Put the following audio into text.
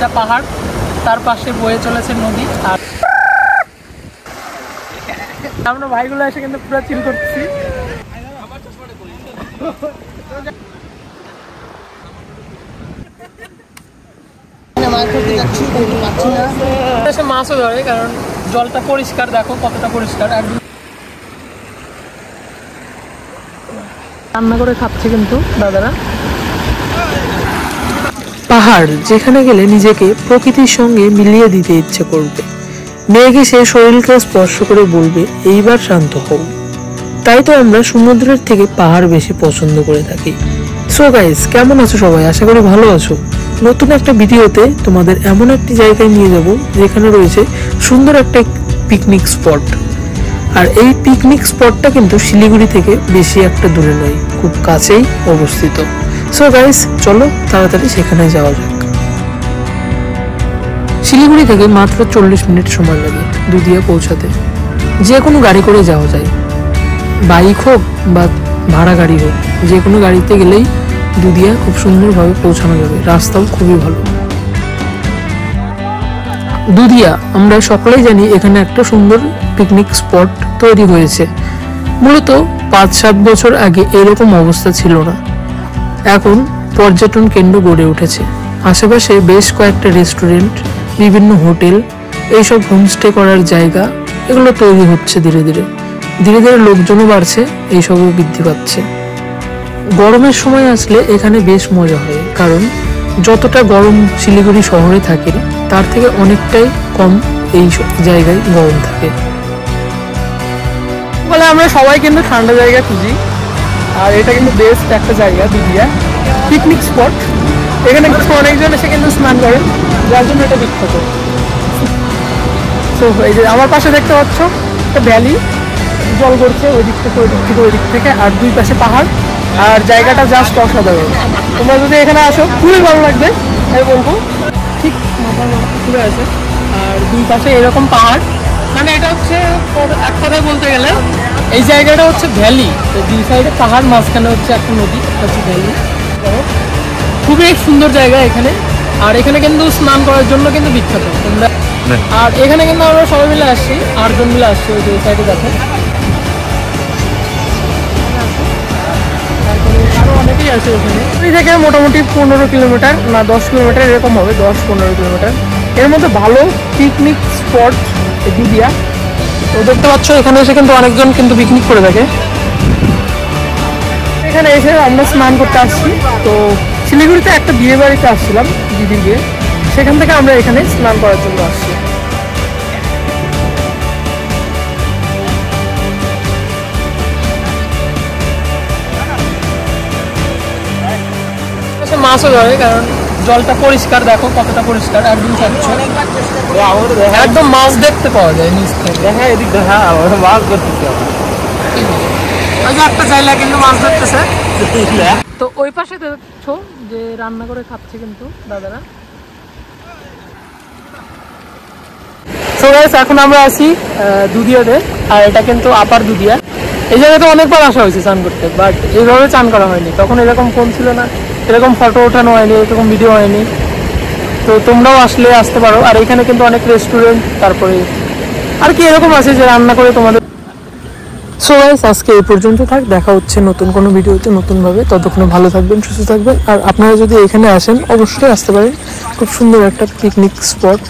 এটা পাহাড়, তার পাশে বয়ে চলেছে নদী। আর আমরা ভাইগুলো এসে কিন্তু পুরো চিল করতেছি। মাছও ধরে, কারণ জলটা পরিষ্কার, দেখো কতটা পরিষ্কার। একদম রান্না করে খাচ্ছে কিন্তু দাদারা। পাহাড় যেখানে গেলে নিজেকে প্রকৃতির সঙ্গে মিলিয়ে দিতে ইচ্ছে করবে, মেঘে সে শরীরকে স্পর্শ করে বলবে এইবার শান্ত হও। তাই তো আমরা সমুদ্রের থেকে পাহাড় বেশি পছন্দ করে থাকি। সো গাইস, কেমন আছো সবাই? আশা করি ভালো আছো। নতুন একটা ভিডিওতে তোমাদের এমন একটি জায়গায় নিয়ে যাব যেখানে রয়েছে সুন্দর একটা পিকনিক স্পট। আর এই পিকনিক স্পটটা কিন্তু শিলিগুড়ি থেকে বেশি একটা দূরে নয়, খুব কাছেই অবস্থিত। সো গাইস, চলো তাড়াতাড়ি সেখানে যাওয়া যাক। শিলিগুড়ি থেকে মাত্র 40 মিনিট সময় লাগে দুধিয়া পৌঁছাতে। যে কোনো গাড়ি করে যাওয়া যায়, বাইক হোক বা ভাড়া গাড়ি হোক, যে কোনো গাড়িতে গেলেই দুধিয়া খুব সুন্দরভাবে পৌঁছানো যাবে। রাস্তাও খুবই ভালো। দুধিয়া আমরা সকলেই জানি এখানে একটা সুন্দর পিকনিক স্পট তৈরি হয়েছে। মূলত 5-7 বছর আগে এরকম অবস্থা ছিল না। এখন পর্যটন কেন্দ্র গড়ে উঠেছে। আশেপাশে বেশ কয়েকটা রেস্টুরেন্ট, বিভিন্ন হোটেল, এইসব হোমস্টে করার জায়গা, এগুলো তৈরি হচ্ছে ধীরে ধীরে। ধীরে ধীরে লোকজনও বাড়ছে, এইসবও বৃদ্ধি পাচ্ছে। গরমের সময় আসলে এখানে বেশ মজা হয়, কারণ যতটা গরম শিলিগুড়ি শহরে থাকে তার থেকে অনেকটাই কম এই জায়গায় গরম থাকে। বলে আমরা সবাই কিন্তু ঠান্ডা জায়গা খুঁজি, আর এটা কিন্তু বেস্ট একটা জায়গা দুধিয়া পিকনিক স্পট। এখানে অনেকজন এসে কিন্তু স্নান করে, যার জন্য এটা বিখ্যাত। তো এই যে আমার পাশে দেখতে পাচ্ছ একটা ভ্যালি, জল করছে ওই দিক থেকে ওই দিক থেকে ওই দিক থেকে, আর দুই পাশে পাহাড়। আর জায়গাটা জাস্ট অসাধারণ। তোমরা যদি এখানে আসো খুবই ভালো লাগবে, আমি বলবো। ঠিক মাথার ঘুরে আছে, আর দুই পাশে এরকম পাহাড়। মানে এটা হচ্ছে এক কথায় বলতে গেলে এই জায়গাটা হচ্ছে ভ্যালি। তো দুই সাইডে পাহাড়, মাঝখানে হচ্ছে একটা নদী, হচ্ছে ভ্যালি। খুবই সুন্দর জায়গা এখানে। আর এখানে কিন্তু স্নান করার জন্য কিন্তু বিখ্যাত তোমরা। আর এখানে কিন্তু আমরা সবাই মিলে আসছি, 8 জন মিলে আসছি। ওই যে সাইডে দেখো, আরো অনেকেই আছে ওখানে। ওই থেকে মোটামুটি 15 কিলোমিটার না 10 কিলোমিটার এরকম হবে, 10-15 কিলোমিটার। এর মধ্যে ভালো পিকনিক স্পট দুধিয়া। তো দেখতে পাচ্ছ এখানে এসে কিন্তু অনেকজন কিন্তু পিকনিক করে থাকে। এখানে এসে আমরা স্নান করতে আসছি। তো শিলিগুড়িতে একটা বিয়ে বাড়িতে আসছিলাম দিদির বিয়ে, সেখান থেকে আমরা এখানে স্নান করার জন্য আসছি। মাছও ধরে, কারণ জলটা পরিষ্কার, দেখো কতটা পরিষ্কার, একদম স্বচ্ছ। একদম মাছ দেখতে পাওয়া যায় নিচ থেকে। দেখা এদিক দেখা মাছ ধরতেছে, ওই যে একটা জায়গা কিন্তু মাছ ধরতেছে। তো ওই পাশে দেখছো যে রান্না করে খাচ্ছে কিন্তু দাদারা। সো গাইস, এখন আমরা আছি দুধিয়াতে, আর এটা কিন্তু আপার দুধিয়া। এই জায়গাতে অনেকবার আসা হয়েছে চান করতে, বাট এইভাবে চান করা হয়নি। তখন এরকম ফোন ছিল না, এরকম ফটো ওঠানো হয়নি, এরকম ভিডিও হয়নি। তো তোমরাও আসলে আসতে পারো। আর এখানে কিন্তু অনেক রেস্টুরেন্ট, তারপরে আর কি এরকম আছে যে রান্না করে তোমাদের। সো গাইস, আজকে এই পর্যন্ত থাক। দেখা হচ্ছে নতুন কোনো ভিডিওতে নতুনভাবে। ততক্ষণে ভালো থাকবেন, সুস্থ থাকবেন। আর আপনারা যদি এখানে আসেন অবশ্যই আসতে পারেন, খুব সুন্দর একটা পিকনিক স্পট।